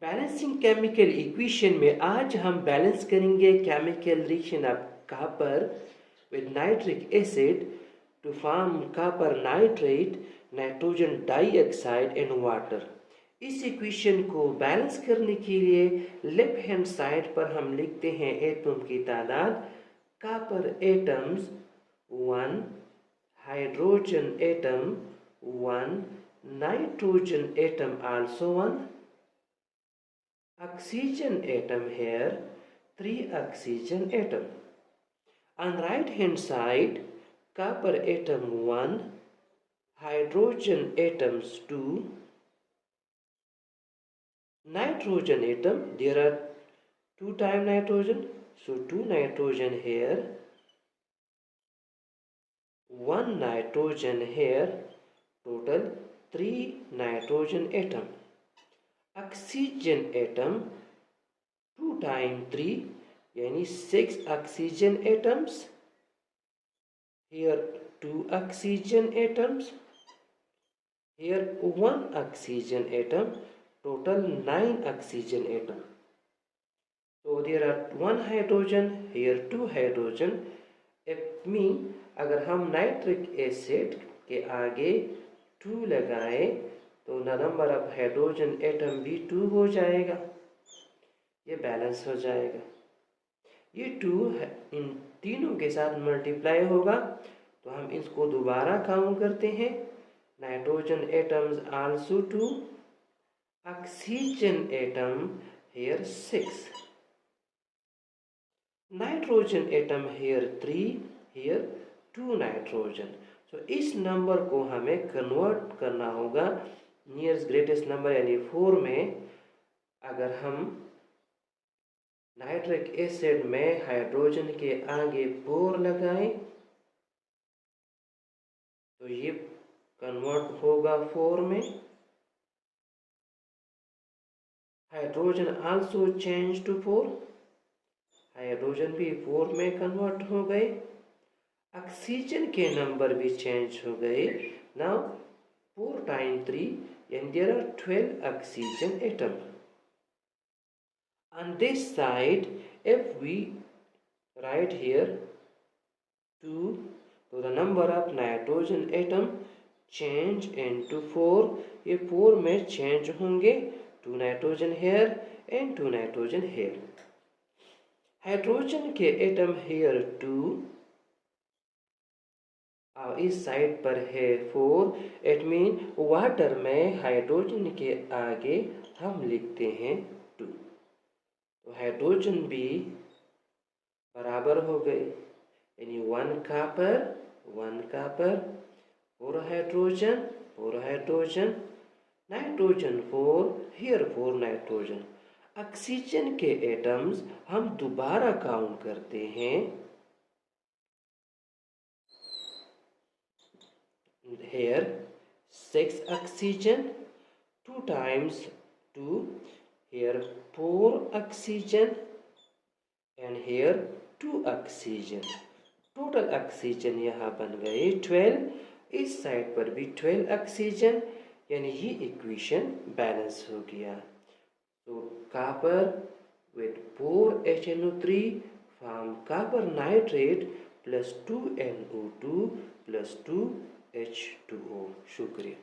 Balancing chemical equation में आज हम बैलेंस करेंगे chemical reaction of copper with nitric acid to form copper nitrate, nitrogen dioxide and water. इस equation को balance करने के लिए लेफ्ट हैंड साइड पर हम लिखते हैं एटम की तादाद। Copper atoms 1, hydrogen atom 1, nitrogen atom also 1, oxygen atom here 3 oxygen atom. On right hand side, copper atom 1, hydrogen atoms 2, nitrogen atom, there are 2 times nitrogen, so 2 nitrogen here, 1 nitrogen here, total 3 nitrogen atom. Oxygen atom 2 times 3 यानी 6 oxygen atoms, here 2 oxygen atoms, here 1 oxygen atom, total 9 oxygen atom. So there are 1 hydrogen, here 2 hydrogen. It means अगर हम nitric acid के आगे 2 लगाएं तो number of hydrogen atom भी 2 हो जाएगा, ये बैलेंस हो जाएगा। ये 2 इन तीनों के साथ मल्टीप्लाई होगा तो हम इसको दोबारा काउंट करते हैं। Nitrogen atoms also 2, oxygen atom here 6, nitrogen atom here 3, here 2 nitrogen. तो इस नंबर को हमें कन्वर्ट करना होगा नियरेस्ट ग्रेटेस्ट नंबर यानी 4 में। अगर हम नाइट्रिक एसिड में हाइड्रोजन के आगे 4 लगाएं तो ये कन्वर्ट होगा 4 में। Hydrogen also change to 4, hydrogen भी 4 में कन्वर्ट हो गए। ऑक्सीजन के नंबर भी चेंज हो गए। Now 4 times 3 and there are 12 oxygen atom. On this side, if we write here 2, so the number of nitrogen atom change into 4, ये 4 में change होंगे, 2 nitrogen here and 2 nitrogen here. Hydrogen के atom here 2 और इस side पर है 4। It mean water में hydrogen के आगे हम लिखते हैं 2, तो हाइड्रोजन भी बराबर हो गए यानी 1 copper 4 hydrogen, nitrogen 4, here 4 nitrogen. Oxygen के एटम्स हम दोबारा काउंट करते हैं। Here 6 oxygen, 2 times 2, here 4 oxygen and here 2 oxygen, total oxygen यहाँ बन गए 12। इस साइड पर भी 12 oxygen यानी ये इक्वेशन बैलेंस हो गया। तो copper with 4HNO3 form copper nitrate plus 2NO2 plus 2H2O। शुक्रिया।